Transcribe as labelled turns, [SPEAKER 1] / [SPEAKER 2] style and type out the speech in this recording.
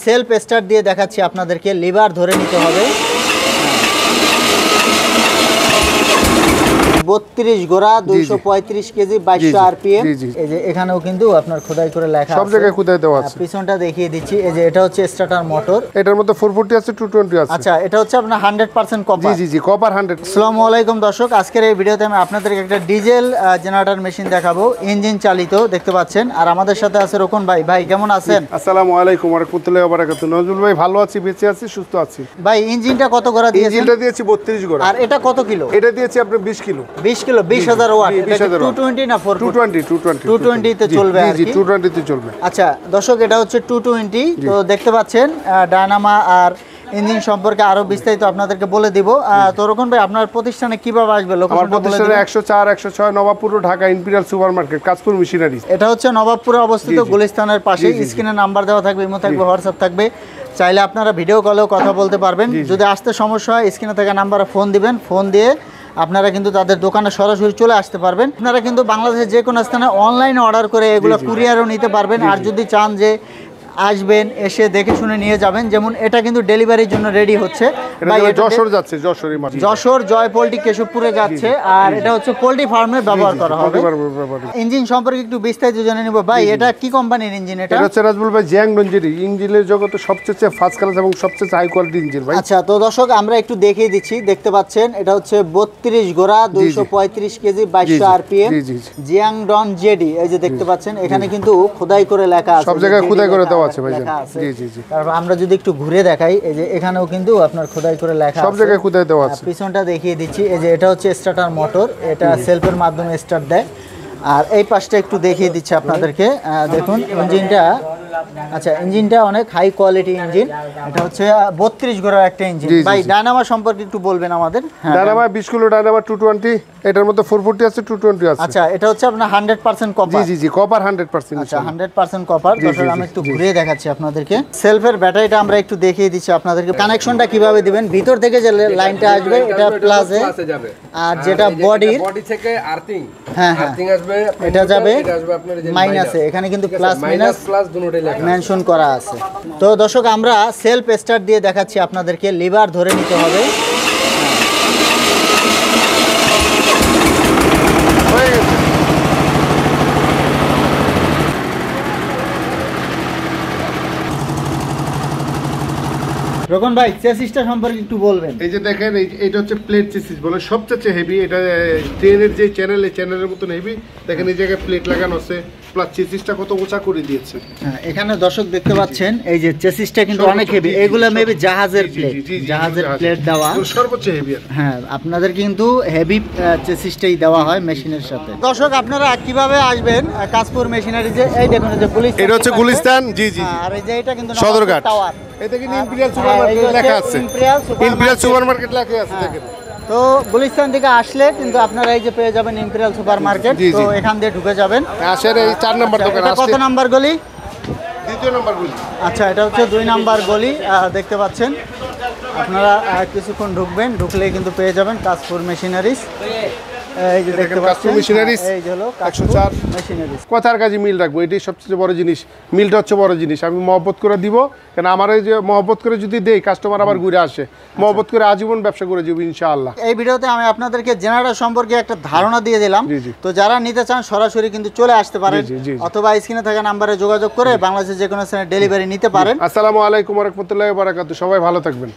[SPEAKER 1] Self start দিয়ে দেখাচ্ছি আপনাদেরকে, লিভার ধরে নিতে হবে। 32 গোড়া 235 কেজি 2200 আরপিএম। এই যে এখানেও কিন্তু আপনার খোদাই করে লেখা আছে,
[SPEAKER 2] সব জায়গায় খোদাই দেওয়া আছে।
[SPEAKER 1] পিছনটা দেখিয়ে দিচ্ছি, এই যে এটা হচ্ছে স্টার্টার মোটর,
[SPEAKER 2] এটার মধ্যে 440 আছে 220 আছে।
[SPEAKER 1] আচ্ছা, এটা হচ্ছে আপনার 100% কপার।
[SPEAKER 2] জি কপার 100।
[SPEAKER 1] আসসালামু আলাইকুম দর্শক, আজকের এই ভিডিওতে আমি আপনাদেরকে একটা ডিজেল জেনারেটর মেশিন দেখাবো, ইঞ্জিন চালিত, দেখতে পাচ্ছেন। আর আমাদের সাথে আছে রোকন ভাই। ভাই কেমন আছেন?
[SPEAKER 2] আসসালামু আলাইকুম ওয়া রাহমাতুল্লাহি ওয়া বারাকাতুহু। নজরুল ভাই ভালো আছি, বেঁচে আছি, সুস্থ আছি।
[SPEAKER 1] ভাই ইঞ্জিনটা কত গোড়া দিয়েছেন?
[SPEAKER 2] ইঞ্জিনটা দিয়েছি 32 গোড়া।
[SPEAKER 1] আর এটা কত কিলো?
[SPEAKER 2] এটা দিয়েছি আপনি 20 কিলো।
[SPEAKER 1] 20 kilo 20000 watt. এটা 220 না 440? 220 তে চলবে আর কি।
[SPEAKER 2] 220 তে চলবে।
[SPEAKER 1] আচ্ছা দর্শক, এটা হচ্ছে 220। তো দেখতে পাচ্ছেন ডায়নামা আর ইঞ্জিন সম্পর্কে আরো বিস্তারিত আপনাদেরকে বলে দিব। তো রকম ভাই, আপনার প্রতিষ্ঠানে কিভাবে আসবে?
[SPEAKER 2] আমার প্রতিষ্ঠানে 104 106 Nawabpur, Dhaka imperial super market, Kajpur machinery.
[SPEAKER 1] এটা হচ্ছে নবাবপুরে অবস্থিত, গুলিস্তানের পাশে। স্ক্রিনে নাম্বার দেওয়া থাকবে, ইমো থাকবে, হোয়াটসঅ্যাপ থাকবে, চাইলে আপনারা ভিডিও কলেও কথা বলতে পারবেন। যদি আসতে সমস্যা হয় স্ক্রিনে থাকা নাম্বারে ফোন দিবেন, ফোন দিয়ে আপনারা কিন্তু তাদের দোকানে সরাসরি চলে আসতে পারবেন। আপনারা কিন্তু বাংলাদেশের যে কোনো স্থানে অনলাইনে অর্ডার করে এগুলো কুরিয়ারও নিতে পারবেন। আর যদি চান যে আসবেন, এসে দেখে শুনে নিয়ে যাবেন, যেমন এটা কিন্তু ডেলিভারির জন্য রেডি হচ্ছে।
[SPEAKER 2] যশোর যাচ্ছে,
[SPEAKER 1] যশোর জয় পোল্ট্রি কেশবপুরে যাচ্ছে। আর এটা হচ্ছে পোল্ট্রি ফার্মে ব্যবহার করা হবে। ইঞ্জিন সম্পর্কে একটু বিস্তারিত জেনে নিব। ভাই এটা কি কোম্পানির ইঞ্জিন? এটা
[SPEAKER 2] হচ্ছে রাজবুল ভাই জিয়াংডং জেডি, ইঞ্জিনের জগতে সবচেয়ে ফার্স্ট ক্লাস এবং সবচেয়ে হাই কোয়ালিটি ইঞ্জিন ভাই।
[SPEAKER 1] আচ্ছা, তো দর্শক আমরা একটু দেখিয়ে দিচ্ছি, দেখতে পাচ্ছেন এটা হচ্ছে 32 গোড়া 235 কেজি 2200 আরপিএম জিয়াংডং জেডি। এই যে দেখতে পাচ্ছেন, এখানে কিন্তু খোদাই করে লেখা আছে,
[SPEAKER 2] সব জায়গায় খোদাই করে দেওয়া আছে ভাই।
[SPEAKER 1] তারপর আমরা যদি একটু ঘুরে দেখাই, এই যে এখানেও কিন্তু আপনার খোদাই করে লেখা আছে,
[SPEAKER 2] সব জায়গায় খোদাই দেওয়া আছে।
[SPEAKER 1] পিছনটা দেখিয়ে দিচ্ছি, এই যে এটা হচ্ছে স্টার্টার মোটর, এটা সেলফের মাধ্যমে স্টার্ট দেয়। আর এই পাশটা একটু দেখিয়ে দিচ্ছি আপনাদেরকে, দেখুন ইঞ্জিনটা। আচ্ছা, ইঞ্জিনটা অনেক হাই কোয়ালিটি ইঞ্জিন। এটা হচ্ছে 32 গোড়ার একটা ইঞ্জিন। ভাই ডায়নামা সম্পর্কে একটু বলবেন আমাদের?
[SPEAKER 2] ডায়নামা 20 কিলো ডায়নামা 220, এটার মধ্যে 440 আছে 220 আছে।
[SPEAKER 1] আচ্ছা, এটা হচ্ছে আপনার 100% কপার।
[SPEAKER 2] জি কপার 100%।
[SPEAKER 1] আচ্ছা, 100% কপার। দর্শক আমি একটু ঘুরিয়ে দেখাচ্ছি আপনাদেরকে। সেলফের ব্যাটারিটা আমরা একটু দেখিয়ে দিচ্ছি আপনাদেরকে। কানেকশনটা কিভাবে দিবেন, ভিতর থেকে যে লাইনটা আসবে এটা প্লাসে যাবে, আর যেটা বডি থেকে আর্থিং, হ্যাঁ আর্থিং আসবে, এটা যাবে মাইনাসে। এখানে কিন্তু প্লাস মাইনাস দুটোই মেনশন করা আছে। তো দর্শক আমরা সেলফ স্টার্ট দিয়ে দেখাচ্ছি আপনাদেরকে, লিভার ধরে নিতে হবে। রোকন ভাই চেসিসটা সম্পর্কে একটু বলবেন?
[SPEAKER 2] এই যে দেখেন, এইটা হচ্ছে প্লেট চেসিস বলে, সবচেয়ে হেভি। এটা ট্রেনের যে চ্যানেলের মতন হেভি। দেখেন এই জায়গায় প্লেট লাগানো আছে, প্লাস চেসিসটা কত উঁচা করে দিয়েছে।
[SPEAKER 1] হ্যাঁ, এখানে দর্শক দেখতে পাচ্ছেন, এই যে চেসিসটা কিন্তু অনেক হেভি। এগুলো মেবি জাহাজের প্লেট দেওয়া,
[SPEAKER 2] সর্বোচ্চ হেভি।
[SPEAKER 1] হ্যাঁ, আপনাদের কিন্তু হেভি চেসিসটাই দেওয়া হয় মেশিনের সাথে। দর্শক আপনারা কিভাবে আসবেন কাজপুর মেশিনারি, যে এই দেখুন যে পুলিশ,
[SPEAKER 2] এটা হচ্ছে গুলিস্তান। জি
[SPEAKER 1] আর এই যে এটা কিন্তু
[SPEAKER 2] সদরঘাট
[SPEAKER 1] টাওয়ার।
[SPEAKER 2] এটা কিন্তু ইম্পেরিয়াল সুপার মার্কেট লেখা আছে, ইম্পেরিয়াল সুপার মার্কেট লেখা আছে দেখেন।
[SPEAKER 1] তো গুলিস্তান থেকে আসলে কিন্তু আপনারা এই যে পেয়ে যাবেন ইম্পেরিয়াল সুপার মার্কেট। তো এখান দিয়ে ঢুকে যাবেন।
[SPEAKER 2] আসেন এই 4 নাম্বার দোকান।
[SPEAKER 1] কত নাম্বার গলি?
[SPEAKER 2] 2 নাম্বার গলি।
[SPEAKER 1] আচ্ছা, এটা হচ্ছে 2 নাম্বার গলি। দেখতে পাচ্ছেন, আপনারা কিছুক্ষণ ঢুকবেন, ঢুকলেই কিন্তু পেয়ে যাবেন কাজপুর মেশিনারিজ। এই যে দেখতে পাচ্ছেন মেশিনারিজ, এই হলো 104 মেশিনারিজ।
[SPEAKER 2] কথার কাজে মিল রাখবো, এটাই সবচেয়ে বড় জিনিস। মিলটা হচ্ছে বড় জিনিস। আমি মহব্বত করে দিব, কারণ আমার এই যে মহব্বত করে যদি দেই, কাস্টমার আবার ঘুরে আসে। মহব্বত করে আজীবন ব্যবসা করে যাবো ইনশাআল্লাহ।
[SPEAKER 1] এই ভিডিওতে আমি আপনাদেরকে জেনারেটর সম্পর্কে একটা ধারণা দিয়ে দিলাম। তো যারা নিতে চান সরাসরি কিন্তু চলে আসতে পারেন, অথবা স্ক্রিনে থাকা নাম্বারে যোগাযোগ করে বাংলাদেশের যে কোনো স্থানে ডেলিভারি নিতে পারেন।
[SPEAKER 2] আসসালামু আলাইকুম ওয়া রাহমাতুল্লাহি ওয়া বারাকাতুহু। সবাই ভালো থাকবেন।